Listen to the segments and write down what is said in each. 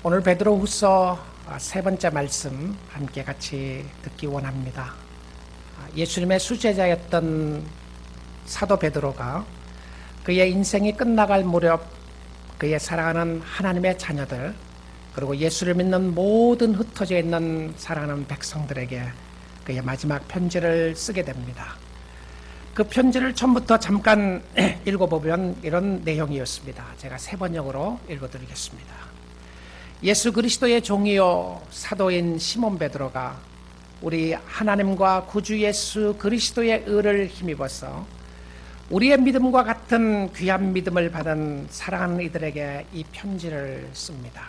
오늘 베드로후서 세 번째 말씀 함께 같이 듣기 원합니다. 예수님의 수제자였던 사도 베드로가 그의 인생이 끝나갈 무렵 그의 사랑하는 하나님의 자녀들, 그리고 예수를 믿는 모든 흩어져 있는 사랑하는 백성들에게 그의 마지막 편지를 쓰게 됩니다. 그 편지를 처음부터 잠깐 읽어보면 이런 내용이었습니다. 제가 세 번역으로 읽어드리겠습니다. 예수 그리스도의 종이요 사도인 시몬 베드로가 우리 하나님과 구주 예수 그리스도의 의를 힘입어서 우리의 믿음과 같은 귀한 믿음을 받은 사랑하는 이들에게 이 편지를 씁니다.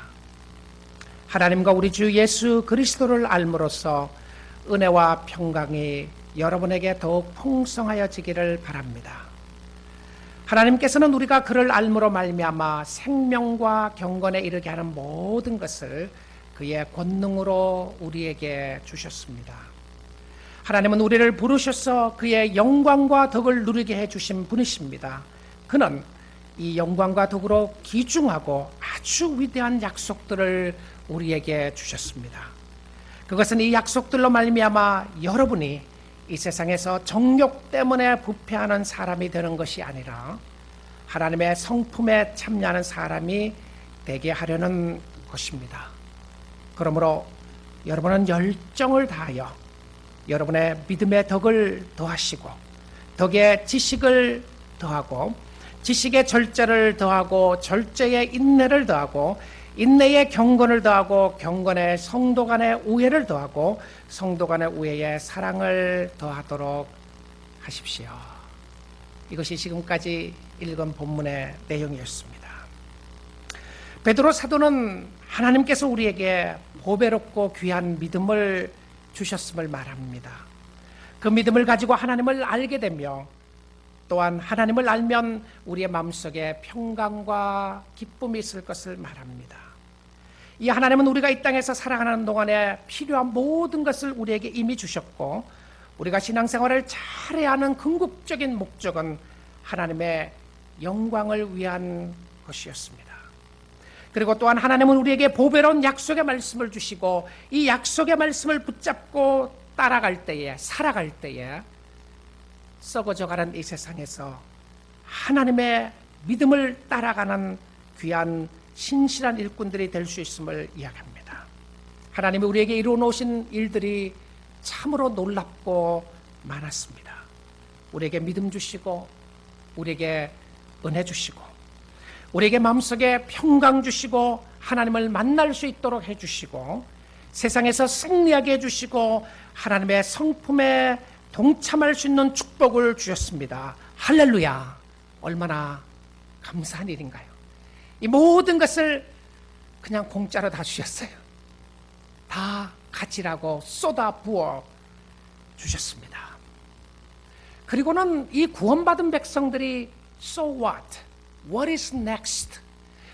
하나님과 우리 주 예수 그리스도를 알므로써 은혜와 평강이 여러분에게 더욱 풍성하여지기를 바랍니다. 하나님께서는 우리가 그를 알므로 말미암아 생명과 경건에 이르게 하는 모든 것을 그의 권능으로 우리에게 주셨습니다. 하나님은 우리를 부르셔서 그의 영광과 덕을 누리게 해주신 분이십니다. 그는 이 영광과 덕으로 귀중하고 아주 위대한 약속들을 우리에게 주셨습니다. 그것은 이 약속들로 말미암아 여러분이 이 세상에서 정욕 때문에 부패하는 사람이 되는 것이 아니라 하나님의 성품에 참여하는 사람이 되게 하려는 것입니다. 그러므로 여러분은 열정을 다하여 여러분의 믿음의 덕을 더하시고, 덕의 지식을 더하고, 지식의 절제를 더하고, 절제의 인내를 더하고, 인내의 경건을 더하고, 경건의 성도 간의 우애를 더하고, 성도 간의 우애에 사랑을 더하도록 하십시오. 이것이 지금까지 읽은 본문의 내용이었습니다. 베드로 사도는 하나님께서 우리에게 보배롭고 귀한 믿음을 주셨음을 말합니다. 그 믿음을 가지고 하나님을 알게 되며 또한 하나님을 알면 우리의 마음속에 평강과 기쁨이 있을 것을 말합니다. 이 하나님은 우리가 이 땅에서 살아가는 동안에 필요한 모든 것을 우리에게 이미 주셨고, 우리가 신앙생활을 잘해야 하는 궁극적인 목적은 하나님의 영광을 위한 것이었습니다. 그리고 또한 하나님은 우리에게 보배로운 약속의 말씀을 주시고, 이 약속의 말씀을 붙잡고 따라갈 때에, 살아갈 때에 썩어져가는 이 세상에서 하나님의 믿음을 따라가는 귀한 신실한 일꾼들이 될 수 있음을 이야기합니다. 하나님이 우리에게 이루어 놓으신 일들이 참으로 놀랍고 많았습니다. 우리에게 믿음 주시고, 우리에게 은혜 주시고, 우리에게 마음속에 평강 주시고, 하나님을 만날 수 있도록 해주시고, 세상에서 승리하게 해주시고, 하나님의 성품에 동참할 수 있는 축복을 주셨습니다. 할렐루야! 얼마나 감사한 일인가요? 이 모든 것을 그냥 공짜로 다 주셨어요. 다 가지라고 쏟아 부어 주셨습니다. 그리고는 이 구원받은 백성들이 So what? What is next?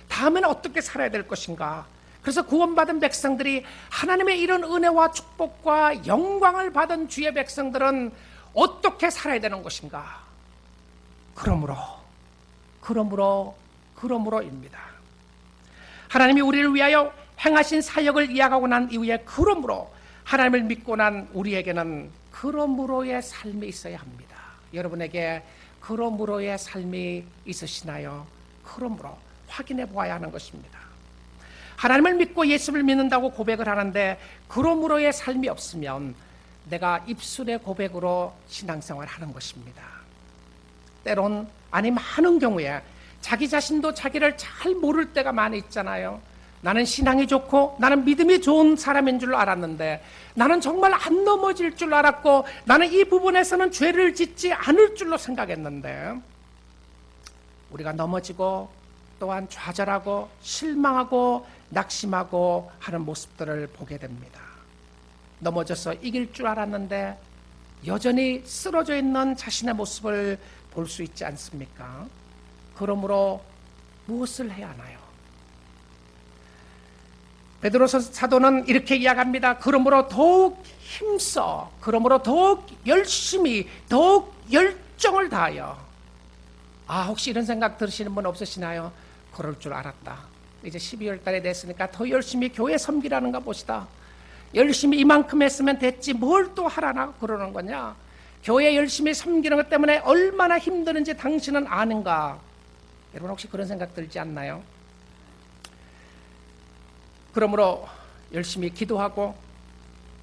다음에는 어떻게 살아야 될 것인가? 그래서 구원받은 백성들이 하나님의 이런 은혜와 축복과 영광을 받은 주의 백성들은 어떻게 살아야 되는 것인가? 그러므로입니다. 하나님이 우리를 위하여 행하신 사역을 이어가고 난 이후에 그러므로 하나님을 믿고 난 우리에게는 그러므로의 삶이 있어야 합니다. 여러분에게 그러므로의 삶이 있으시나요? 그러므로 확인해 보아야 하는 것입니다. 하나님을 믿고 예수를 믿는다고 고백을 하는데 그러므로의 삶이 없으면 내가 입술의 고백으로 신앙생활을 하는 것입니다. 때론, 아니 많은 경우에 자기 자신도 자기를 잘 모를 때가 많이 있잖아요. 나는 신앙이 좋고 나는 믿음이 좋은 사람인 줄 알았는데, 나는 정말 안 넘어질 줄 알았고, 나는 이 부분에서는 죄를 짓지 않을 줄로 생각했는데, 우리가 넘어지고 또한 좌절하고 실망하고 낙심하고 하는 모습들을 보게 됩니다. 넘어져서 이길 줄 알았는데 여전히 쓰러져 있는 자신의 모습을 볼 수 있지 않습니까? 그러므로 무엇을 해야 하나요? 베드로 사도는 이렇게 이야기합니다. 그러므로 더욱 힘써, 그러므로 더욱 열심히, 더욱 열정을 다하여. 혹시 이런 생각 들으시는 분 없으시나요? 그럴 줄 알았다. 이제 12월 달에 됐으니까 더 열심히 교회 섬기라는가 봅시다. 열심히 이만큼 했으면 됐지 뭘 또 하라나 그러는 거냐. 교회 열심히 섬기는 것 때문에 얼마나 힘드는지 당신은 아는가. 여러분 혹시 그런 생각 들지 않나요? 그러므로 열심히 기도하고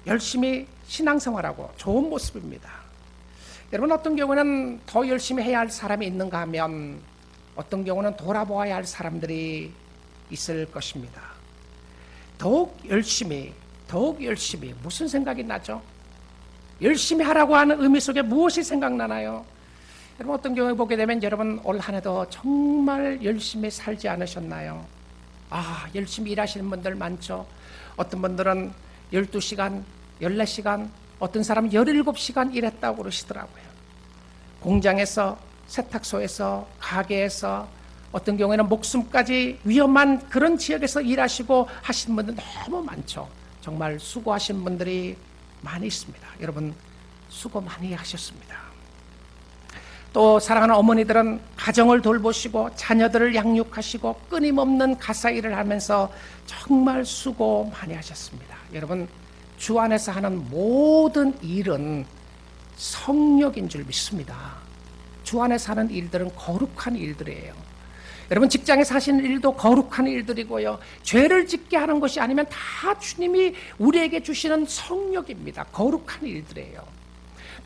열심히 신앙생활하고 좋은 모습입니다. 여러분 어떤 경우는 더 열심히 해야 할 사람이 있는가 하면 어떤 경우는 돌아보아야 할 사람들이 있을 것입니다. 더욱 열심히 무슨 생각이 나죠? 열심히 하라고 하는 의미 속에 무엇이 생각나나요? 여러분 어떤 경우에 보게 되면 여러분 올 한 해도 정말 열심히 살지 않으셨나요? 열심히 일하시는 분들 많죠. 어떤 분들은 12시간, 14시간, 어떤 사람은 17시간 일했다고 그러시더라고요. 공장에서, 세탁소에서, 가게에서, 어떤 경우에는 목숨까지 위험한 그런 지역에서 일하시고 하시는 분들 너무 많죠. 정말 수고하신 분들이 많이 있습니다. 여러분 수고 많이 하셨습니다. 또 사랑하는 어머니들은 가정을 돌보시고 자녀들을 양육하시고 끊임없는 가사 일을 하면서 정말 수고 많이 하셨습니다. 여러분 주 안에서 하는 모든 일은 성역인 줄 믿습니다. 주 안에서 하는 일들은 거룩한 일들이에요. 여러분 직장에서 하시는 일도 거룩한 일들이고요. 죄를 짓게 하는 것이 아니면 다 주님이 우리에게 주시는 성역입니다. 거룩한 일들이에요.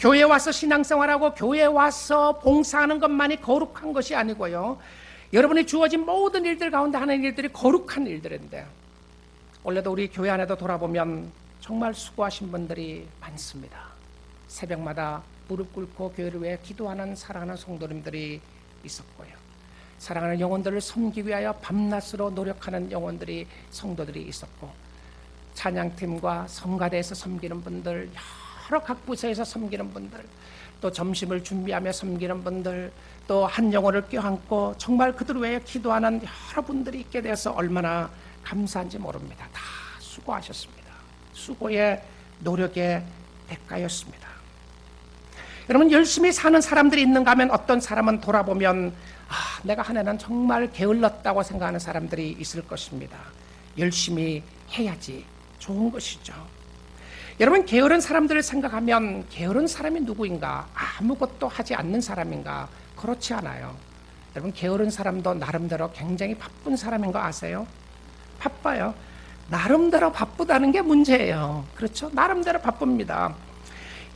교회에 와서 신앙생활하고 교회에 와서 봉사하는 것만이 거룩한 것이 아니고요. 여러분이 주어진 모든 일들 가운데 하는 일들이 거룩한 일들인데 원래도 우리 교회 안에도 돌아보면 정말 수고하신 분들이 많습니다. 새벽마다 무릎 꿇고 교회를 위해 기도하는 사랑하는 성도님들이 있었고요. 사랑하는 영혼들을 섬기기 위하여 밤낮으로 노력하는 영혼들이 성도들이 있었고 찬양팀과 성가대에서 섬기는 분들, 여러 각 부서에서 섬기는 분들, 또 점심을 준비하며 섬기는 분들, 또 한 영혼을 껴안고 정말 그들 위해 기도하는 여러분들이 있게 되어서 얼마나 감사한지 모릅니다. 다 수고하셨습니다. 수고의 노력의 대가였습니다. 여러분 열심히 사는 사람들이 있는가 하면 어떤 사람은 돌아보면 내가 한 해는 정말 게을렀다고 생각하는 사람들이 있을 것입니다. 열심히 해야지 좋은 것이죠. 여러분 게으른 사람들을 생각하면 게으른 사람이 누구인가? 아무것도 하지 않는 사람인가? 그렇지 않아요. 여러분 게으른 사람도 나름대로 굉장히 바쁜 사람인 거 아세요? 바빠요. 나름대로 바쁘다는 게 문제예요. 그렇죠? 나름대로 바쁩니다.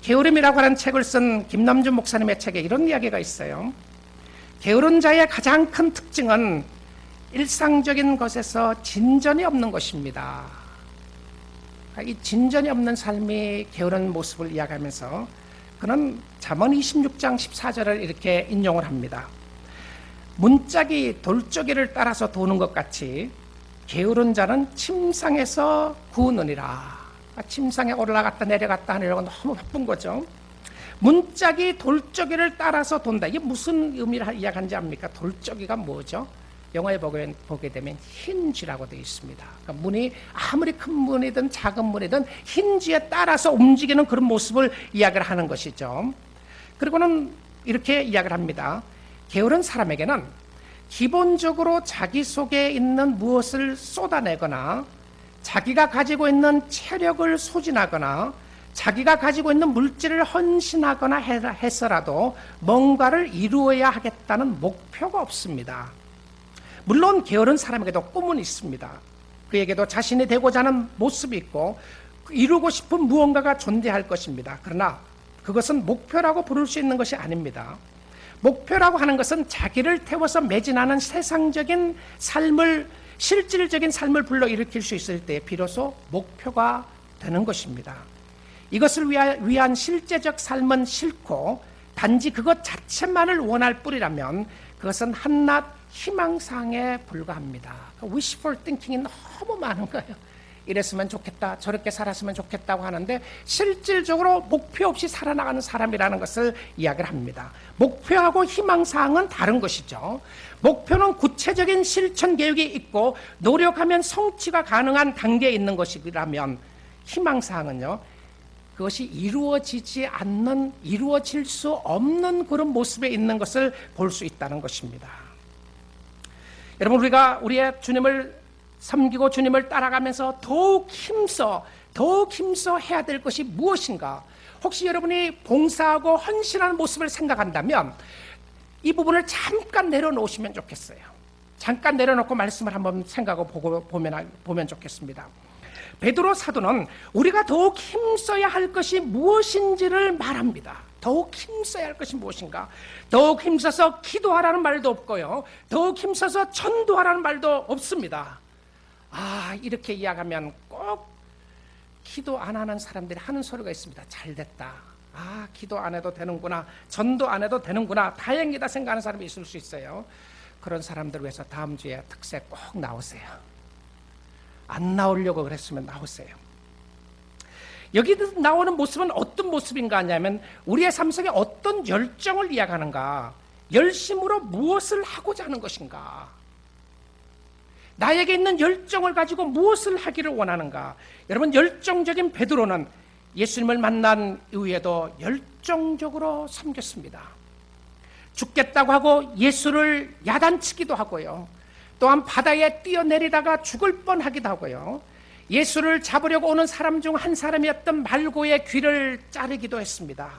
게으름이라고 하는 책을 쓴 김남준 목사님의 책에 이런 이야기가 있어요. 게으른 자의 가장 큰 특징은 일상적인 것에서 진전이 없는 것입니다. 이 진전이 없는 삶이 게으른 모습을 이야기하면서 그는 잠언 26장 14절을 이렇게 인용을 합니다. 문짝이 돌적이를 따라서 도는 것 같이 게으른 자는 침상에서 구느니라. 침상에 올라갔다 내려갔다 하느라고 너무 바쁜 거죠. 문짝이 돌적이를 따라서 돈다. 이게 무슨 의미를 이야기하는지 압니까? 돌적이가 뭐죠? 영어에 보게 되면 힌지라고 되어 있습니다. 그러니까 문이 아무리 큰 문이든 작은 문이든 힌지에 따라서 움직이는 그런 모습을 이야기를 하는 것이죠. 그리고는 이렇게 이야기를 합니다. 게으른 사람에게는 기본적으로 자기 속에 있는 무엇을 쏟아내거나 자기가 가지고 있는 체력을 소진하거나 자기가 가지고 있는 물질을 헌신하거나 해서라도 뭔가를 이루어야 하겠다는 목표가 없습니다. 물론 게으른 사람에게도 꿈은 있습니다. 그에게도 자신이 되고자 하는 모습이 있고 이루고 싶은 무언가가 존재할 것입니다. 그러나 그것은 목표라고 부를 수 있는 것이 아닙니다. 목표라고 하는 것은 자기를 태워서 매진하는 세상적인 삶을, 실질적인 삶을 불러일으킬 수 있을 때 비로소 목표가 되는 것입니다. 이것을 위한 실제적 삶은 싫고 단지 그것 자체만을 원할 뿐이라면 그것은 한낱 희망사항에 불과합니다. wishful thinking이 너무 많은 거예요. 이랬으면 좋겠다, 저렇게 살았으면 좋겠다고 하는데 실질적으로 목표 없이 살아나가는 사람이라는 것을 이야기를 합니다. 목표하고 희망사항은 다른 것이죠. 목표는 구체적인 실천 계획이 있고 노력하면 성취가 가능한 단계에 있는 것이라면 희망사항은요, 그것이 이루어지지 않는, 이루어질 수 없는 그런 모습에 있는 것을 볼 수 있다는 것입니다. 여러분 우리가 우리의 주님을 섬기고 주님을 따라가면서 더욱 힘써 해야 될 것이 무엇인가? 혹시 여러분이 봉사하고 헌신하는 모습을 생각한다면 이 부분을 잠깐 내려놓으시면 좋겠어요. 잠깐 내려놓고 말씀을 한번 생각하고 보면 좋겠습니다. 베드로 사도는 우리가 더욱 힘써야 할 것이 무엇인지를 말합니다. 더욱 힘써야 할 것이 무엇인가? 더욱 힘써서 기도하라는 말도 없고요, 더욱 힘써서 전도하라는 말도 없습니다. 이렇게 이야기하면 꼭 기도 안 하는 사람들이 하는 소리가 있습니다. 잘됐다. 기도 안 해도 되는구나. 전도 안 해도 되는구나. 다행이다 생각하는 사람이 있을 수 있어요. 그런 사람들 위해서 다음 주에 특세 꼭 나오세요. 안 나오려고 그랬으면 나오세요. 여기 나오는 모습은 어떤 모습인가 하냐면 우리의 삶 속에 어떤 열정을 이야기하는가, 열심으로 무엇을 하고자 하는 것인가, 나에게 있는 열정을 가지고 무엇을 하기를 원하는가. 여러분, 열정적인 베드로는 예수님을 만난 이후에도 열정적으로 섬겼습니다. 죽겠다고 하고 예수를 야단치기도 하고요, 또한 바다에 뛰어내리다가 죽을 뻔하기도 하고요, 예수를 잡으려고 오는 사람 중 한 사람이었던 말고의 귀를 자르기도 했습니다.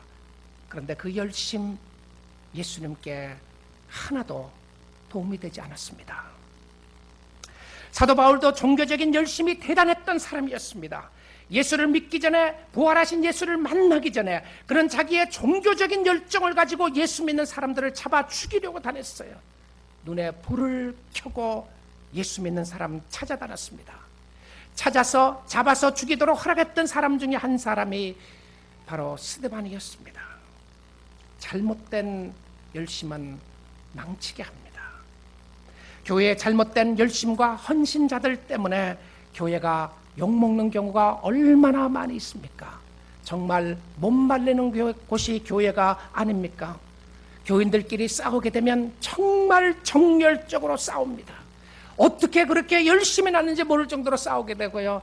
그런데 그 열심 예수님께 하나도 도움이 되지 않았습니다. 사도 바울도 종교적인 열심이 대단했던 사람이었습니다. 예수를 믿기 전에, 부활하신 예수를 만나기 전에 그런 자기의 종교적인 열정을 가지고 예수 믿는 사람들을 잡아 죽이려고 다녔어요. 눈에 불을 켜고 예수 믿는 사람 찾아다녔습니다. 찾아서 잡아서 죽이도록 허락했던 사람 중에 한 사람이 바로 스데반이었습니다. 잘못된 열심은 망치게 합니다. 교회의 잘못된 열심과 헌신자들 때문에 교회가 욕먹는 경우가 얼마나 많이 있습니까? 정말 못 말리는 곳이 교회가 아닙니까? 교인들끼리 싸우게 되면 정말 정열적으로 싸웁니다. 어떻게 그렇게 열심히 났는지 모를 정도로 싸우게 되고요,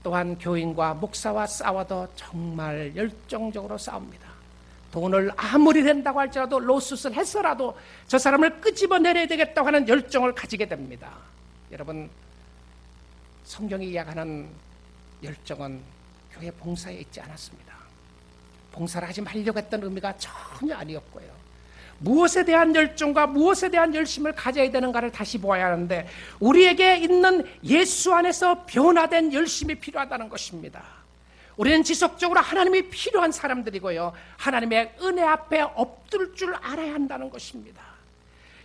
또한 교인과 목사와 싸워도 정말 열정적으로 싸웁니다. 돈을 아무리 낸다고 할지라도 로스를 해서라도 저 사람을 끄집어내려야 되겠다고 하는 열정을 가지게 됩니다. 여러분, 성경이 이야기하는 열정은 교회 봉사에 있지 않았습니다. 봉사를 하지 말려고 했던 의미가 전혀 아니었고요, 무엇에 대한 열정과 무엇에 대한 열심을 가져야 되는가를 다시 보아야 하는데 우리에게 있는 예수 안에서 변화된 열심이 필요하다는 것입니다. 우리는 지속적으로 하나님이 필요한 사람들이고요, 하나님의 은혜 앞에 엎드릴 줄 알아야 한다는 것입니다.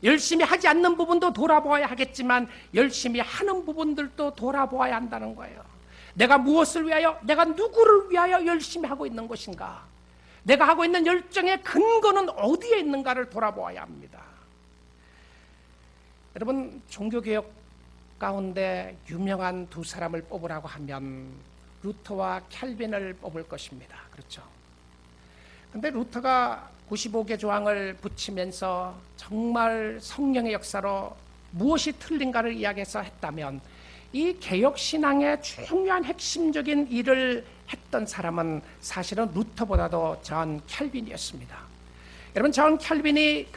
열심히 하지 않는 부분도 돌아보아야 하겠지만 열심히 하는 부분들도 돌아보아야 한다는 거예요. 내가 무엇을 위하여, 내가 누구를 위하여 열심히 하고 있는 것인가, 내가 하고 있는 열정의 근거는 어디에 있는가를 돌아보아야 합니다. 여러분, 종교개혁 가운데 유명한 두 사람을 뽑으라고 하면 루터와 캘빈을 뽑을 것입니다. 그렇죠? 그런데 루터가 95개 조항을 붙이면서 정말 성령의 역사로 무엇이 틀린가를 이야기해서 했다면 이 개혁신앙의 중요한 핵심적인 일을 했던 사람은 사실은 루터보다도 존 캘빈이었습니다. 여러분, 존 캘빈이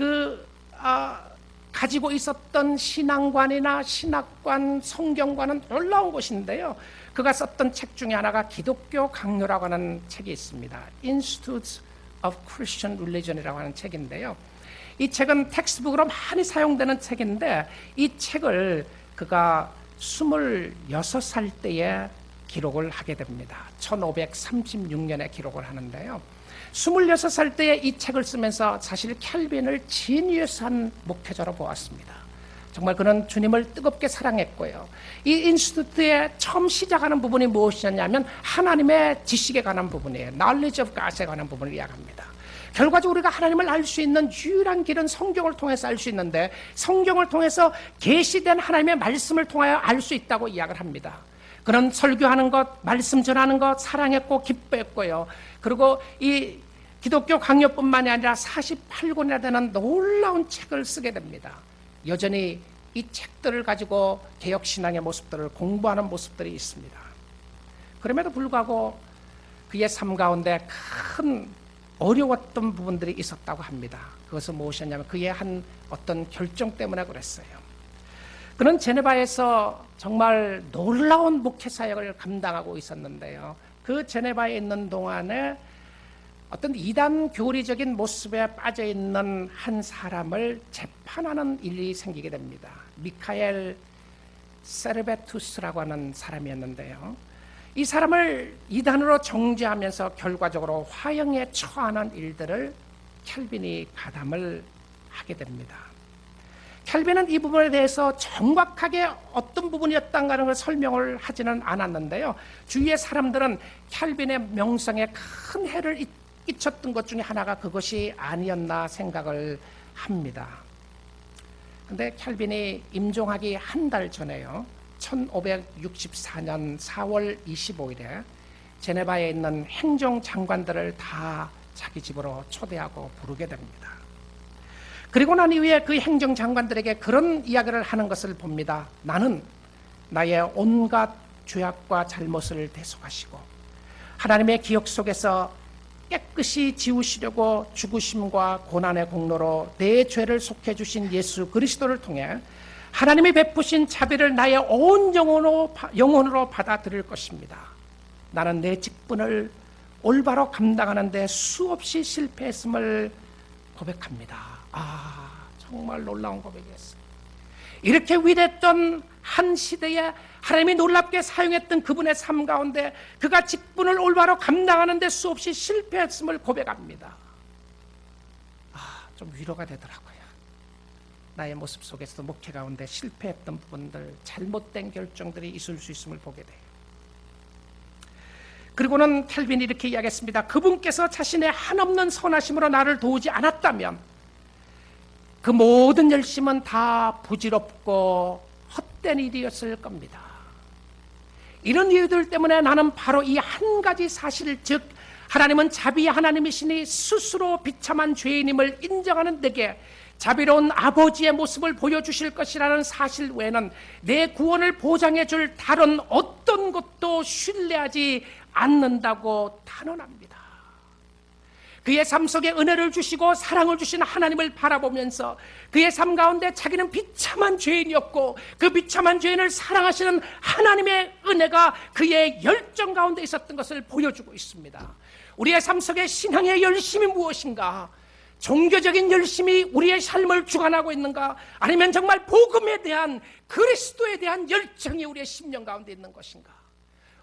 가지고 있었던 신앙관이나 신학관, 성경관은 놀라운 것인데요, 그가 썼던 책 중에 하나가 기독교 강요라고 하는 책이 있습니다. Institutes of Christian Religion이라고 하는 책인데요, 이 책은 텍스트북으로 많이 사용되는 책인데 이 책을 그가 26살 때에 기록을 하게 됩니다. 1536년에 기록을 하는데요, 26살 때에 이 책을 쓰면서 사실 캘빈을 지니어스한 목회자로 보았습니다. 정말 그는 주님을 뜨겁게 사랑했고요, 이 인스티튜트에 처음 시작하는 부분이 무엇이었냐면 하나님의 지식에 관한 부분이에요. Knowledge of God에 관한 부분을 이야기합니다. 결과적으로 우리가 하나님을 알 수 있는 유일한 길은 성경을 통해서 알 수 있는데 성경을 통해서 계시된 하나님의 말씀을 통하여 알 수 있다고 이야기를 합니다. 그는 설교하는 것, 말씀 전하는 것 사랑했고 기뻐했고요, 그리고 이 기독교 강요뿐만이 아니라 48권이나 되는 놀라운 책을 쓰게 됩니다. 여전히 이 책들을 가지고 개혁신앙의 모습들을 공부하는 모습들이 있습니다. 그럼에도 불구하고 그의 삶 가운데 큰 어려웠던 부분들이 있었다고 합니다. 그것은 무엇이었냐면 그의 한 어떤 결정 때문에 그랬어요. 그는 제네바에서 정말 놀라운 목회 사역을 감당하고 있었는데요. 그 제네바에 있는 동안에 어떤 이단 교리적인 모습에 빠져 있는 한 사람을 재판하는 일이 생기게 됩니다. 미카엘 세르베투스라고 하는 사람이었는데요. 이 사람을 이단으로 정죄하면서 결과적으로 화형에 처하는 일들을 켈빈이 가담을 하게 됩니다. 켈빈은 이 부분에 대해서 정확하게 어떤 부분이었던가는 걸 설명을 하지는 않았는데요. 주위의 사람들은 켈빈의 명성에 큰 해를 끼쳤던 것 중에 하나가 그것이 아니었나 생각을 합니다. 그런데 켈빈이 임종하기 한 달 전에요. 1564년 4월 25일에 제네바에 있는 행정장관들을 다 자기 집으로 초대하고 부르게 됩니다. 그리고 난 이후에 그 행정장관들에게 그런 이야기를 하는 것을 봅니다. 나는 나의 온갖 죄악과 잘못을 대속하시고 하나님의 기억 속에서 깨끗이 지우시려고 죽으심과 고난의 공로로 내 죄를 속해 주신 예수 그리스도를 통해 하나님이 베푸신 자비를 나의 온 영혼으로 받아들일 것입니다. 나는 내 직분을 올바로 감당하는 데 수없이 실패했음을 고백합니다. 정말 놀라운 고백이었어요. 이렇게 위대했던 한 시대에 하나님이 놀랍게 사용했던 그분의 삶 가운데 그가 직분을 올바로 감당하는 데 수없이 실패했음을 고백합니다. 좀 위로가 되더라고요. 나의 모습 속에서도 목회 가운데 실패했던 부분들, 잘못된 결정들이 있을 수 있음을 보게 돼요. 그리고는 켈빈이 이렇게 이야기했습니다. 그분께서 자신의 한없는 선하심으로 나를 도우지 않았다면 그 모든 열심은 다 부질없고 헛된 일이었을 겁니다. 이런 이유들 때문에 나는 바로 이 한 가지 사실, 즉 하나님은 자비의 하나님이시니 스스로 비참한 죄인임을 인정하는 내게 자비로운 아버지의 모습을 보여주실 것이라는 사실 외에는 내 구원을 보장해 줄 다른 어떤 것도 신뢰하지 않는다고 단언합니다. 그의 삶 속에 은혜를 주시고 사랑을 주신 하나님을 바라보면서 그의 삶 가운데 자기는 비참한 죄인이었고 그 비참한 죄인을 사랑하시는 하나님의 은혜가 그의 열정 가운데 있었던 것을 보여주고 있습니다. 우리의 삶 속에 신앙의 열심이 무엇인가? 종교적인 열심이 우리의 삶을 주관하고 있는가? 아니면 정말 복음에 대한, 그리스도에 대한 열정이 우리의 심령 가운데 있는 것인가?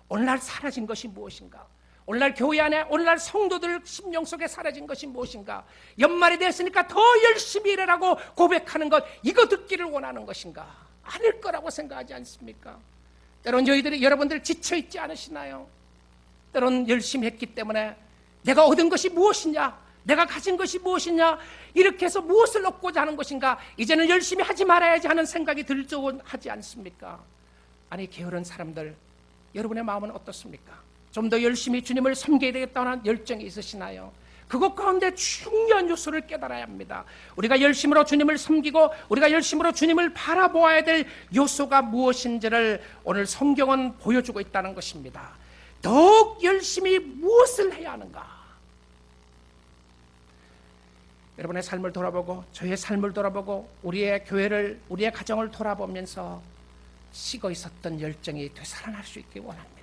오늘날 사라진 것이 무엇인가? 오늘날 교회 안에, 오늘날 성도들 심령 속에 사라진 것이 무엇인가? 연말이 됐으니까 더 열심히 일하라고 고백하는 것, 이거 듣기를 원하는 것인가? 아닐 거라고 생각하지 않습니까? 때론 여러분들 지쳐있지 않으시나요? 때론 열심히 했기 때문에 내가 얻은 것이 무엇이냐? 내가 가진 것이 무엇이냐? 이렇게 해서 무엇을 얻고자 하는 것인가? 이제는 열심히 하지 말아야지 하는 생각이 들죠 하지 않습니까? 아니, 게으른 사람들, 여러분의 마음은 어떻습니까? 좀 더 열심히 주님을 섬겨야 되겠다는 열정이 있으시나요? 그것 가운데 중요한 요소를 깨달아야 합니다. 우리가 열심으로 주님을 섬기고 우리가 열심으로 주님을 바라보아야 될 요소가 무엇인지를 오늘 성경은 보여주고 있다는 것입니다. 더욱 열심히 무엇을 해야 하는가? 여러분의 삶을 돌아보고 저의 삶을 돌아보고 우리의 교회를, 우리의 가정을 돌아보면서 식어 있었던 열정이 되살아날 수 있기 원합니다.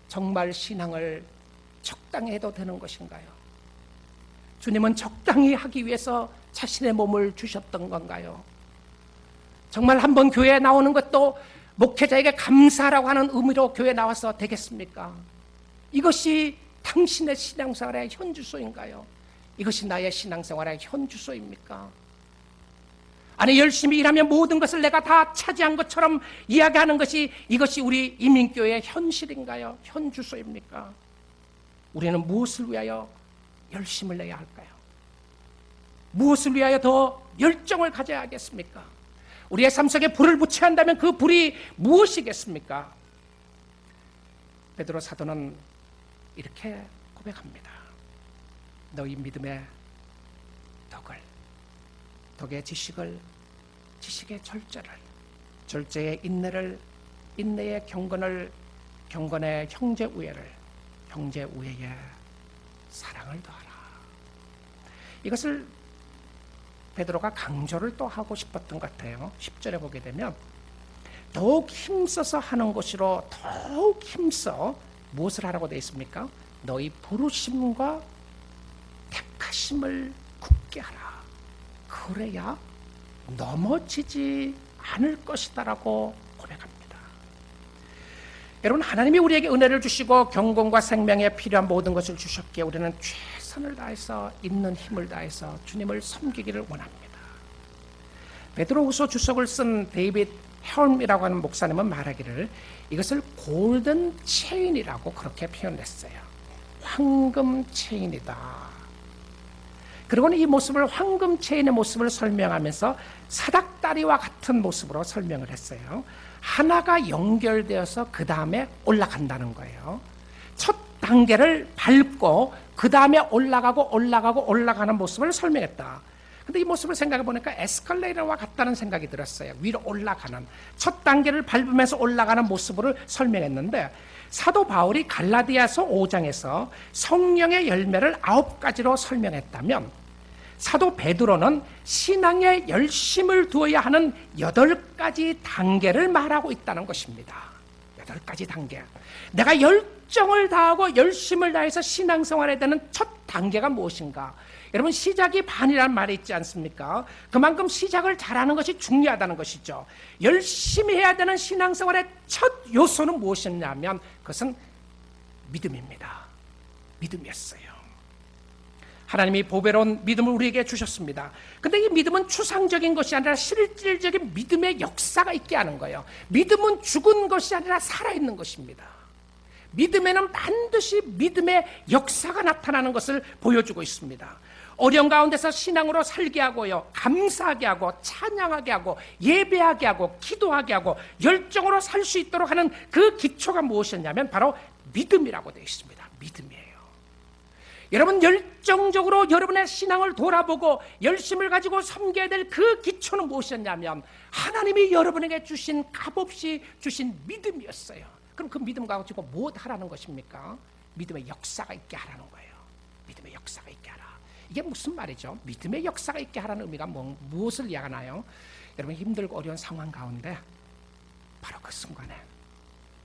정말 신앙을 적당히 해도 되는 것인가요? 주님은 적당히 하기 위해서 자신의 몸을 주셨던 건가요? 정말 한번 교회에 나오는 것도 목회자에게 감사라고 하는 의미로 교회에 나와서 되겠습니까? 이것이 당신의 신앙생활의 현주소인가요? 이것이 나의 신앙생활의 현주소입니까? 아니, 열심히 일하면 모든 것을 내가 다 차지한 것처럼 이야기하는 것이, 이것이 우리 이민교회의 현실인가요? 현주소입니까? 우리는 무엇을 위하여 열심을 내야 할까요? 무엇을 위하여 더 열정을 가져야 하겠습니까? 우리의 삶 속에 불을 붙여야 한다면 그 불이 무엇이겠습니까? 베드로 사도는 이렇게 고백합니다. 너희 믿음의 덕의 지식을, 지식의 절제를, 절제의 인내를, 인내의 경건을, 경건의 형제 우애를, 형제 우애의 사랑을 더하라. 이것을 베드로가 강조를 또 하고 싶었던 것 같아요. 10절에 보게 되면 더욱 힘써서 하는 것으로 더욱 힘써 무엇을 하라고 되어 있습니까? 너희 부르심과 택하심을 굳게 하라. 그래야 넘어지지 않을 것이다라고 고백합니다. 여러분, 하나님이 우리에게 은혜를 주시고 경건과 생명에 필요한 모든 것을 주셨기에 우리는 최선을 다해서 있는 힘을 다해서 주님을 섬기기를 원합니다. 베드로후서 주석을 쓴 데이빗 헬름이라고 하는 목사님은 말하기를 이것을 골든 체인이라고 그렇게 표현했어요. 황금 체인이다. 그리고는 이 모습을 황금 체인의 모습을 설명하면서 사닥다리와 같은 모습으로 설명을 했어요. 하나가 연결되어서 그 다음에 올라간다는 거예요. 첫 단계를 밟고 그 다음에 올라가는 모습을 설명했다. 근데 이 모습을 생각해 보니까 에스컬레이터와 같다는 생각이 들었어요. 위로 올라가는, 첫 단계를 밟으면서 올라가는 모습을 설명했는데, 사도 바울이 갈라디아서 5장에서 성령의 열매를 9가지로 설명했다면, 사도 베드로는 신앙에 열심을 두어야 하는 8가지 단계를 말하고 있다는 것입니다. 8가지 단계. 내가 열정을 다하고 열심을 다해서 신앙생활에 되는 첫 단계가 무엇인가? 여러분, 시작이 반이라는 말이 있지 않습니까? 그만큼 시작을 잘하는 것이 중요하다는 것이죠. 열심히 해야 되는 신앙생활의 첫 요소는 무엇이냐면 그것은 믿음입니다. 믿음이었어요. 하나님이 보배로운 믿음을 우리에게 주셨습니다. 근데 이 믿음은 추상적인 것이 아니라 실질적인 믿음의 역사가 있게 하는 거예요. 믿음은 죽은 것이 아니라 살아있는 것입니다. 믿음에는 반드시 믿음의 역사가 나타나는 것을 보여주고 있습니다. 어려운 가운데서 신앙으로 살게 하고요, 감사하게 하고 찬양하게 하고 예배하게 하고 기도하게 하고 열정으로 살 수 있도록 하는 그 기초가 무엇이었냐면 바로 믿음이라고 되어 있습니다. 믿음이에요. 여러분, 열정적으로 여러분의 신앙을 돌아보고 열심을 가지고 섬겨야 될 그 기초는 무엇이었냐면 하나님이 여러분에게 주신 값없이 주신 믿음이었어요. 그럼 그 믿음 가지고 무엇 하라는 것입니까? 믿음의 역사가 있게 하라는 거예요. 믿음의 역사가 있게 하라. 이게 무슨 말이죠? 믿음의 역사가 있게 하라는 의미가 무엇을 이야기하나요? 여러분, 힘들고 어려운 상황 가운데 바로 그 순간에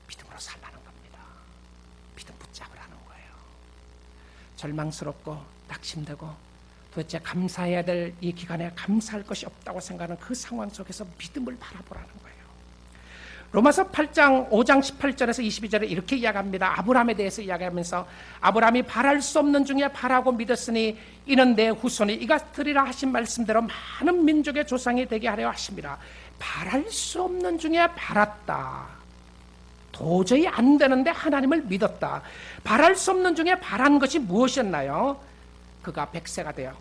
믿음으로 살라는 겁니다. 믿음 붙잡으라는 거예요. 절망스럽고 낙심되고 도대체 감사해야 될 이 기간에 감사할 것이 없다고 생각하는 그 상황 속에서 믿음을 바라보라는 거예요. 로마서 8장 5장 18절에서 22절에 이렇게 이야기합니다. 아브라함에 대해서 이야기하면서 아브라함이 바랄 수 없는 중에 바라고 믿었으니 이는 내 후손이 이같으리라 하신 말씀대로 많은 민족의 조상이 되게 하려 하심이라. 바랄 수 없는 중에 바랐다. 도저히 안 되는데 하나님을 믿었다. 바랄 수 없는 중에 바란 것이 무엇이었나요? 그가 100세가 되어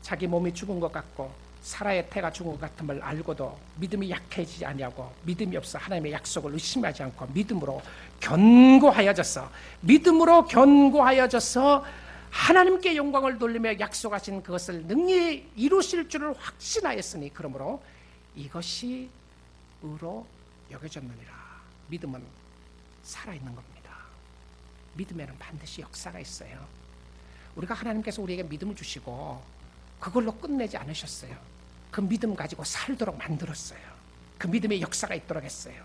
자기 몸이 죽은 것 같고 사라의 태가 죽은 것 같음을 알고도 믿음이 약해지지 아니하고 믿음이 없어 하나님의 약속을 의심하지 않고 믿음으로 견고하여져서 하나님께 영광을 돌리며 약속하신 그것을 능히 이루실 줄을 확신하였으니 그러므로 이것이 의로 여겨졌느니라. 믿음은 살아있는 겁니다. 믿음에는 반드시 역사가 있어요. 우리가 하나님께서 우리에게 믿음을 주시고 그걸로 끝내지 않으셨어요. 그 믿음 가지고 살도록 만들었어요. 그 믿음의 역사가 있도록 했어요.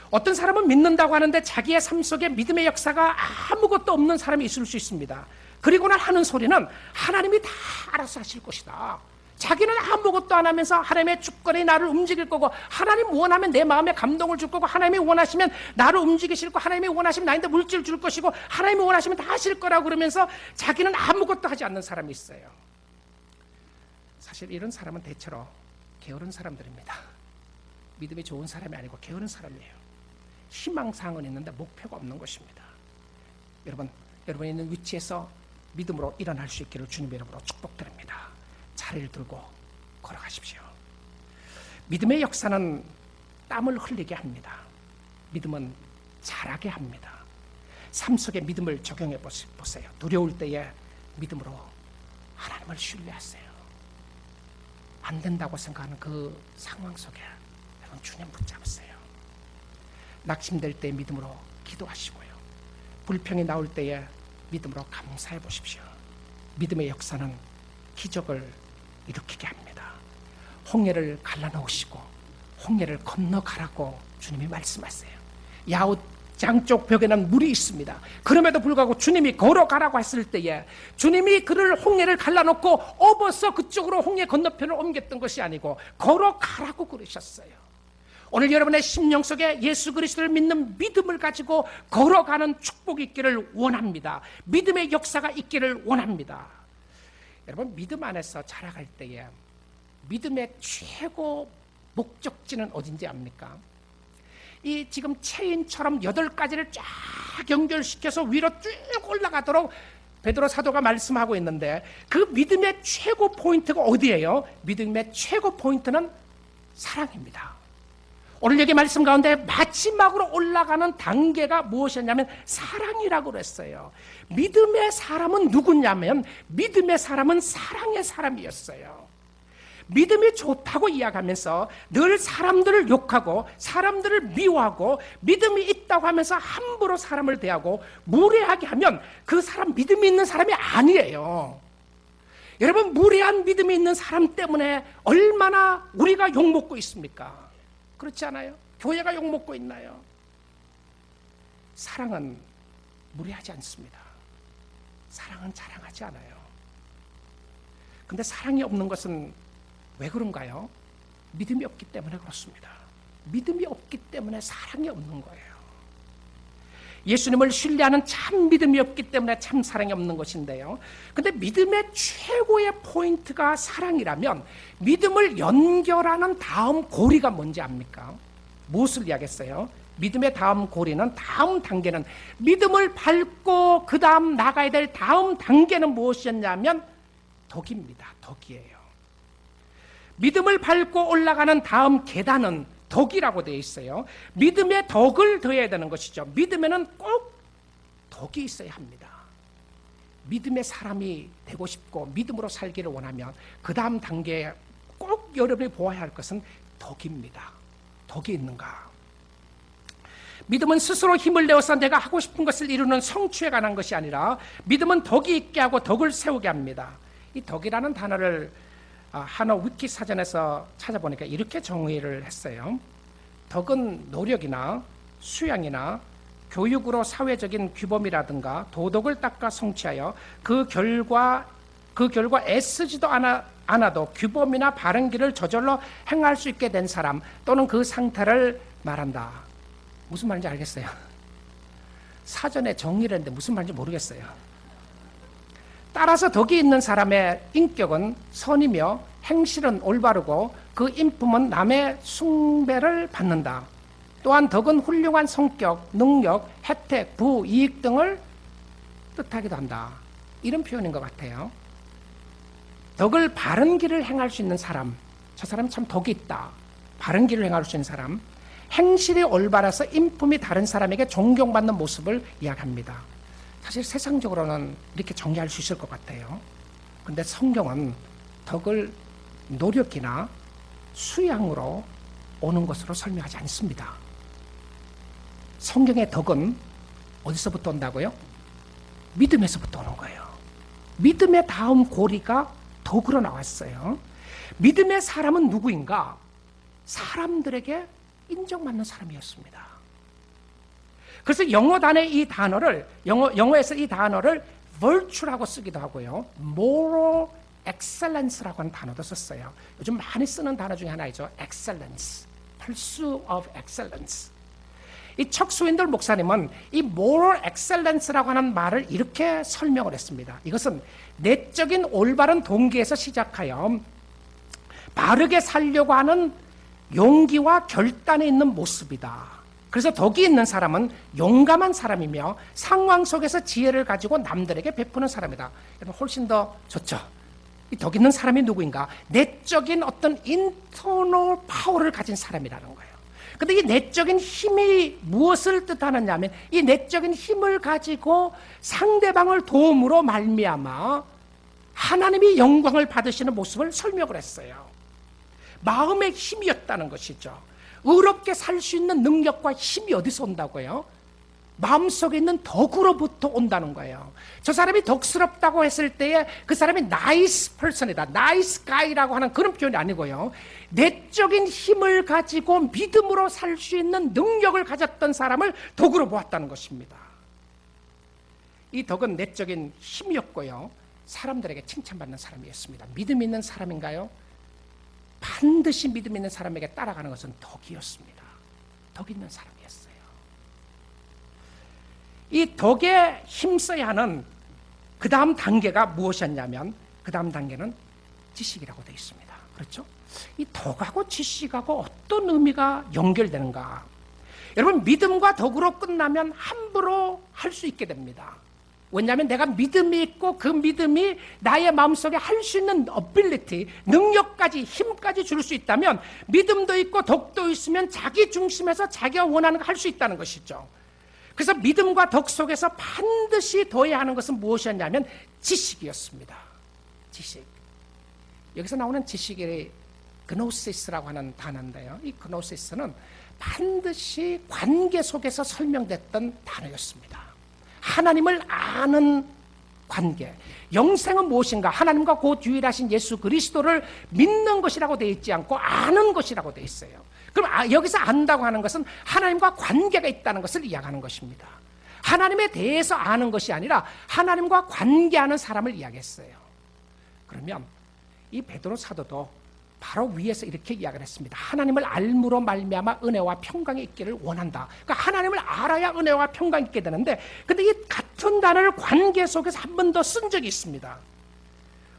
어떤 사람은 믿는다고 하는데 자기의 삶 속에 믿음의 역사가 아무것도 없는 사람이 있을 수 있습니다. 그리고는 하는 소리는 하나님이 다 알아서 하실 것이다. 자기는 아무것도 안 하면서 하나님의 주권이 나를 움직일 거고 하나님 원하면 내 마음에 감동을 줄 거고 하나님이 원하시면 나를 움직이실 거고 하나님이 원하시면 나한테 물질 줄 것이고 하나님이 원하시면 다 하실 거라고 그러면서 자기는 아무것도 하지 않는 사람이 있어요. 사실 이런 사람은 대체로 게으른 사람들입니다. 믿음이 좋은 사람이 아니고 게으른 사람이에요. 희망사항은 있는데 목표가 없는 것입니다. 여러분이 있는 위치에서 믿음으로 일어날 수 있기를 주님의 이름으로 축복드립니다. 자리를 들고 걸어가십시오. 믿음의 역사는 땀을 흘리게 합니다. 믿음은 자라게 합니다. 삶 속에 믿음을 적용해 보세요. 두려울 때에 믿음으로 하나님을 신뢰하세요. 안 된다고 생각하는 그 상황 속에 여러분 주님 붙잡으세요. 낙심될 때 믿음으로 기도하시고요. 불평이 나올 때에 믿음으로 감사해 보십시오. 믿음의 역사는 기적을 일으키게 합니다. 홍해를 갈라놓으시고 홍해를 건너가라고 주님이 말씀하세요. 야웃 양쪽 벽에는 물이 있습니다. 그럼에도 불구하고 주님이 걸어가라고 했을 때에 주님이 그를 홍해를 갈라놓고 업어서 그쪽으로 홍해 건너편을 옮겼던 것이 아니고 걸어가라고 그러셨어요. 오늘 여러분의 심령 속에 예수 그리스도를 믿는 믿음을 가지고 걸어가는 축복이 있기를 원합니다. 믿음의 역사가 있기를 원합니다. 여러분, 믿음 안에서 자라갈 때에 믿음의 최고 목적지는 어딘지 압니까? 이 지금 체인처럼 8가지를 쫙 연결시켜서 위로 쭉 올라가도록 베드로 사도가 말씀하고 있는데, 그 믿음의 최고 포인트가 어디예요? 믿음의 최고 포인트는 사랑입니다. 오늘 여기 말씀 가운데 마지막으로 올라가는 단계가 무엇이었냐면 사랑이라고 그랬어요. 믿음의 사람은 누구냐면 믿음의 사람은 사랑의 사람이었어요. 믿음이 좋다고 이야기하면서 늘 사람들을 욕하고 사람들을 미워하고 믿음이 있다고 하면서 함부로 사람을 대하고 무례하게 하면 그 사람 믿음이 있는 사람이 아니에요. 여러분, 무례한 믿음이 있는 사람 때문에 얼마나 우리가 욕먹고 있습니까? 그렇지 않아요? 교회가 욕먹고 있나요? 사랑은 무례하지 않습니다. 사랑은 자랑하지 않아요. 근데 사랑이 없는 것은 왜 그런가요? 믿음이 없기 때문에 그렇습니다. 믿음이 없기 때문에 사랑이 없는 거예요. 예수님을 신뢰하는 참 믿음이 없기 때문에 참 사랑이 없는 것인데요. 근데 믿음의 최고의 포인트가 사랑이라면 믿음을 연결하는 다음 고리가 뭔지 압니까? 무엇을 이야기했어요? 믿음의 다음 고리는, 다음 단계는, 믿음을 밟고 그 다음 나가야 될 다음 단계는 무엇이었냐면 덕입니다. 덕이에요. 믿음을 밟고 올라가는 다음 계단은 덕이라고 되어 있어요. 믿음의 덕을 더해야 되는 것이죠. 믿음에는 꼭 덕이 있어야 합니다. 믿음의 사람이 되고 싶고 믿음으로 살기를 원하면 그 다음 단계에 꼭 여러분이 보아야 할 것은 덕입니다. 덕이 있는가? 믿음은 스스로 힘을 내어서 내가 하고 싶은 것을 이루는 성취에 관한 것이 아니라 믿음은 덕이 있게 하고 덕을 세우게 합니다. 이 덕이라는 단어를 한어 위키 사전에서 찾아보니까 이렇게 정의를 했어요. 덕은 노력이나 수양이나 교육으로 사회적인 규범이라든가 도덕을 닦아 성취하여 그 결과 애쓰지도 않아도 규범이나 바른 길을 저절로 행할 수 있게 된 사람 또는 그 상태를 말한다. 무슨 말인지 알겠어요? 사전에 정의를 했는데 무슨 말인지 모르겠어요. 따라서 덕이 있는 사람의 인격은 선이며 행실은 올바르고 그 인품은 남의 숭배를 받는다. 또한 덕은 훌륭한 성격, 능력, 혜택, 부, 이익 등을 뜻하기도 한다. 이런 표현인 것 같아요. 덕을 바른 길을 행할 수 있는 사람, 저 사람 참 덕이 있다. 바른 길을 행할 수 있는 사람, 행실이 올바라서 인품이 다른 사람에게 존경받는 모습을 이야기합니다. 사실 세상적으로는 이렇게 정리할 수 있을 것 같아요. 그런데 성경은 덕을 노력이나 수양으로 오는 것으로 설명하지 않습니다. 성경의 덕은 어디서부터 온다고요? 믿음에서부터 오는 거예요. 믿음의 다음 고리가 덕으로 나왔어요. 믿음의 사람은 누구인가? 사람들에게 인정받는 사람이었습니다. 그래서 영어에서 이 단어를 virtue라고 쓰기도 하고요. moral excellence라고 하는 단어도 썼어요. 요즘 많이 쓰는 단어 중에 하나이죠. excellence, pursuit of excellence. 이 척 스윈들 목사님은 이 moral excellence라고 하는 말을 이렇게 설명을 했습니다. 이것은 내적인 올바른 동기에서 시작하여 바르게 살려고 하는 용기와 결단이 있는 모습이다. 그래서 덕이 있는 사람은 용감한 사람이며 상황 속에서 지혜를 가지고 남들에게 베푸는 사람이다. 여러분, 훨씬 더 좋죠. 이 덕 있는 사람이 누구인가? 내적인 어떤 인터널 파워를 가진 사람이라는 거예요. 그런데 이 내적인 힘이 무엇을 뜻하느냐 하면 이 내적인 힘을 가지고 상대방을 도움으로 말미암아 하나님이 영광을 받으시는 모습을 설명을 했어요. 마음의 힘이었다는 것이죠. 의롭게 살 수 있는 능력과 힘이 어디서 온다고요? 마음속에 있는 덕으로부터 온다는 거예요. 저 사람이 덕스럽다고 했을 때에 그 사람이 나이스 퍼슨이다, 나이스 가이라고 하는 그런 표현이 아니고요, 내적인 힘을 가지고 믿음으로 살 수 있는 능력을 가졌던 사람을 덕으로 보았다는 것입니다. 이 덕은 내적인 힘이었고요, 사람들에게 칭찬받는 사람이었습니다. 믿음 있는 사람인가요? 반드시 믿음 있는 사람에게 따라가는 것은 덕이었습니다. 덕 있는 사람이었어요. 이 덕에 힘써야 하는 그 다음 단계가 무엇이었냐면, 그 다음 단계는 지식이라고 되어 있습니다. 그렇죠? 이 덕하고 지식하고 어떤 의미가 연결되는가? 여러분, 믿음과 덕으로 끝나면 함부로 할 수 있게 됩니다. 왜냐하면 내가 믿음이 있고 그 믿음이 나의 마음속에 할 수 있는 어빌리티, 능력까지, 힘까지 줄 수 있다면, 믿음도 있고 덕도 있으면 자기 중심에서 자기가 원하는 거 할 수 있다는 것이죠. 그래서 믿음과 덕 속에서 반드시 둬야 하는 것은 무엇이었냐면 지식이었습니다. 지식. 여기서 나오는 지식이 그노시스라고 하는 단어인데요, 이 그노시스는 반드시 관계 속에서 설명됐던 단어였습니다. 하나님을 아는 관계, 영생은 무엇인가, 하나님과 곧 유일하신 예수 그리스도를 믿는 것이라고 되어 있지 않고 아는 것이라고 되어 있어요. 그럼 여기서 안다고 하는 것은 하나님과 관계가 있다는 것을 이야기하는 것입니다. 하나님에 대해서 아는 것이 아니라 하나님과 관계하는 사람을 이야기했어요. 그러면 이 베드로 사도도 바로 위에서 이렇게 이야기를 했습니다. 하나님을 알므로 말미암아 은혜와 평강이 있기를 원한다. 그러니까 하나님을 알아야 은혜와 평강이 있게 되는데, 근데 이 같은 단어를 관계 속에서 한 번 더 쓴 적이 있습니다.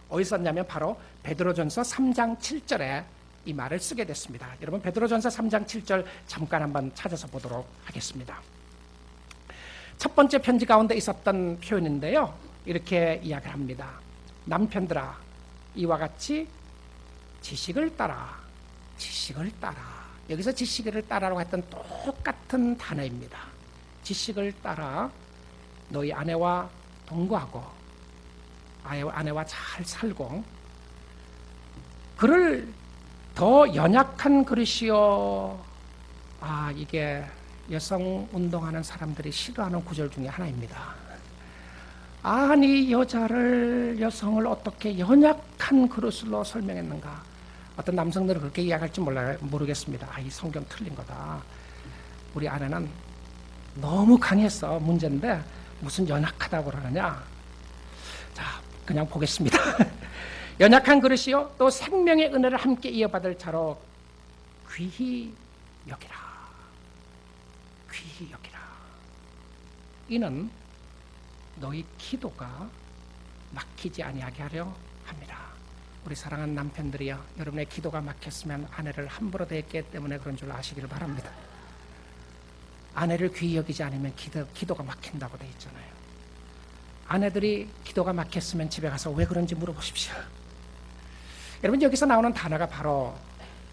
어디서 썼냐면 바로 베드로전서 3장 7절에 이 말을 쓰게 됐습니다. 여러분, 베드로전서 3장 7절 잠깐 한번 찾아서 보도록 하겠습니다. 첫 번째 편지 가운데 있었던 표현인데요, 이렇게 이야기를 합니다. 남편들아, 이와 같이 지식을 따라, 지식을 따라. 여기서 지식을 따라라고 했던 똑같은 단어입니다. 지식을 따라 너희 아내와 동거하고 아내와 잘 살고, 그를 더 연약한 그릇이요. 이게 여성 운동하는 사람들이 싫어하는 구절 중에 하나입니다. 아니, 여성을 어떻게 연약한 그릇으로 설명했는가? 어떤 남성들은 그렇게 이야기할지 모르겠습니다. 이 성경 틀린 거다. 우리 아내는 너무 강해서 문제인데 무슨 연약하다고 그러느냐? 자, 그냥 보겠습니다. 연약한 그릇이요, 또 생명의 은혜를 함께 이어받을 자로 귀히 여기라. 귀히 여기라. 이는 너희 기도가 막히지 아니하게 하려 합니다. 우리 사랑하는 남편들이요, 여러분의 기도가 막혔으면 아내를 함부로 대했기 때문에 그런 줄 아시기를 바랍니다. 아내를 귀히 여기지 않으면 기도가 막힌다고 돼 있잖아요. 아내들이 기도가 막혔으면 집에 가서 왜 그런지 물어보십시오. 여러분, 여기서 나오는 단어가 바로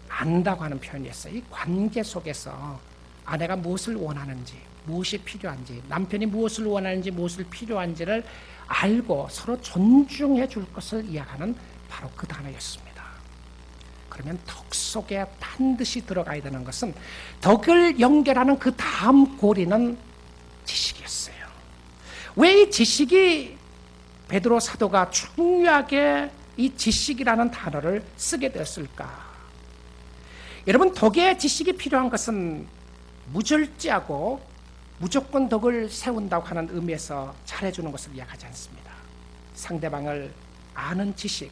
안다고 하는 표현이었어요. 이 관계 속에서 아내가 무엇을 원하는지, 무엇이 필요한지, 남편이 무엇을 원하는지, 무엇을 필요한지를 알고 서로 존중해 줄 것을 이야기하는 바로 그 단어였습니다. 그러면 덕 속에 반드시 들어가야 되는 것은, 덕을 연결하는 그 다음 고리는 지식이었어요. 왜 이 지식이, 베드로 사도가 중요하게 이 지식이라는 단어를 쓰게 되었을까? 여러분, 덕의 지식이 필요한 것은 무절제하고 무조건 덕을 세운다고 하는 의미에서 잘해주는 것을 이야기하지 않습니다. 상대방을 아는 지식,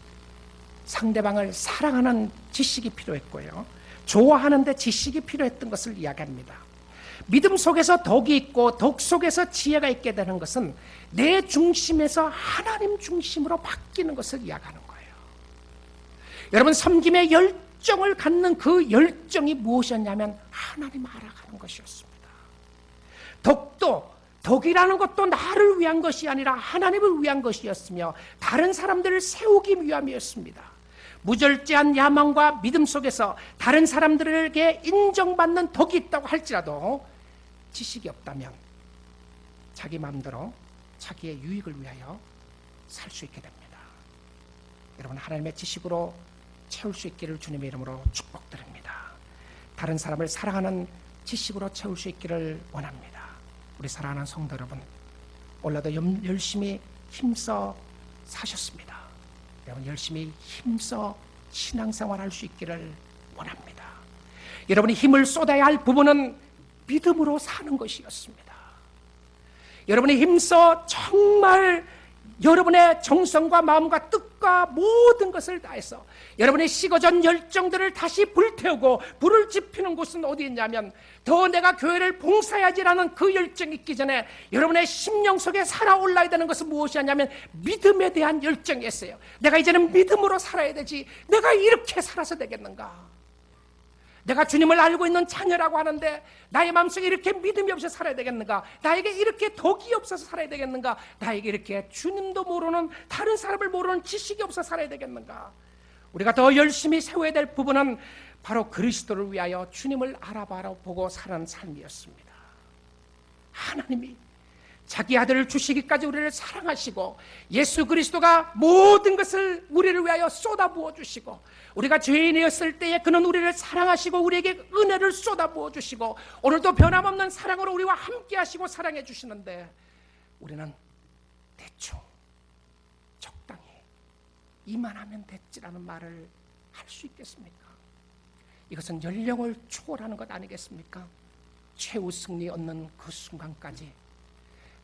상대방을 사랑하는 지식이 필요했고요, 좋아하는데 지식이 필요했던 것을 이야기합니다. 믿음 속에서 덕이 있고 덕 속에서 지혜가 있게 되는 것은 내 중심에서 하나님 중심으로 바뀌는 것을 이야기하는 거예요. 여러분, 섬김의 열정을 갖는 그 열정이 무엇이었냐면 하나님 알아가는 것이었습니다. 덕이라는 것도 나를 위한 것이 아니라 하나님을 위한 것이었으며 다른 사람들을 세우기 위함이었습니다. 무절제한 야망과 믿음 속에서 다른 사람들에게 인정받는 덕이 있다고 할지라도 지식이 없다면 자기 마음대로 자기의 유익을 위하여 살 수 있게 됩니다. 여러분, 하나님의 지식으로 채울 수 있기를 주님의 이름으로 축복드립니다. 다른 사람을 사랑하는 지식으로 채울 수 있기를 원합니다. 우리 사랑하는 성도 여러분, 올라도 열심히 힘써 사셨습니다. 여러분 열심히 힘써 신앙생활할 수 있기를 원합니다. 여러분이 힘을 쏟아야 할 부분은 믿음으로 사는 것이었습니다. 여러분이 힘써 정말 여러분의 정성과 마음과 뜻과 모든 것을 다해서 여러분의 식어진 열정들을 다시 불태우고 불을 지피는 곳은 어디 있냐면, 더 내가 교회를 봉사해야지라는 그 열정이 있기 전에 여러분의 심령 속에 살아올라야 되는 것은 무엇이냐면 믿음에 대한 열정이었어요. 내가 이제는 믿음으로 살아야 되지, 내가 이렇게 살아서 되겠는가? 내가 주님을 알고 있는 자녀라고 하는데 나의 마음속에 이렇게 믿음이 없이 살아야 되겠는가? 나에게 이렇게 덕이 없어서 살아야 되겠는가? 나에게 이렇게 주님도 모르는, 다른 사람을 모르는 지식이 없어서 살아야 되겠는가? 우리가 더 열심히 세워야 될 부분은 바로 그리스도를 위하여 주님을 알아보고 사는 삶이었습니다. 하나님이 자기 아들을 주시기까지 우리를 사랑하시고 예수 그리스도가 모든 것을 우리를 위하여 쏟아부어 주시고, 우리가 죄인이었을 때에 그는 우리를 사랑하시고 우리에게 은혜를 쏟아부어 주시고 오늘도 변함없는 사랑으로 우리와 함께 하시고 사랑해 주시는데, 우리는 대충 적당히 이만하면 됐지라는 말을 할 수 있겠습니까? 이것은 연령을 초월하는 것 아니겠습니까? 최후 승리 얻는 그 순간까지,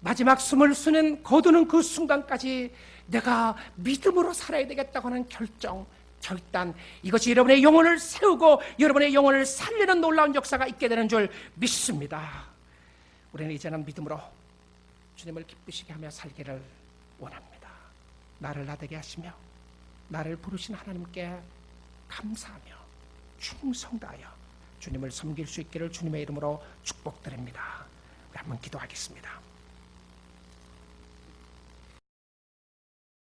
마지막 숨을 쉬는 거두는 그 순간까지 내가 믿음으로 살아야 되겠다고 하는 결정, 결단, 이것이 여러분의 영혼을 세우고 여러분의 영혼을 살리는 놀라운 역사가 있게 되는 줄 믿습니다. 우리는 이제는 믿음으로 주님을 기쁘시게 하며 살기를 원합니다. 나를 나되게 하시며 나를 부르신 하나님께 감사하며 충성 다하여 주님을 섬길 수 있기를 주님의 이름으로 축복드립니다. 우리 한번 기도하겠습니다.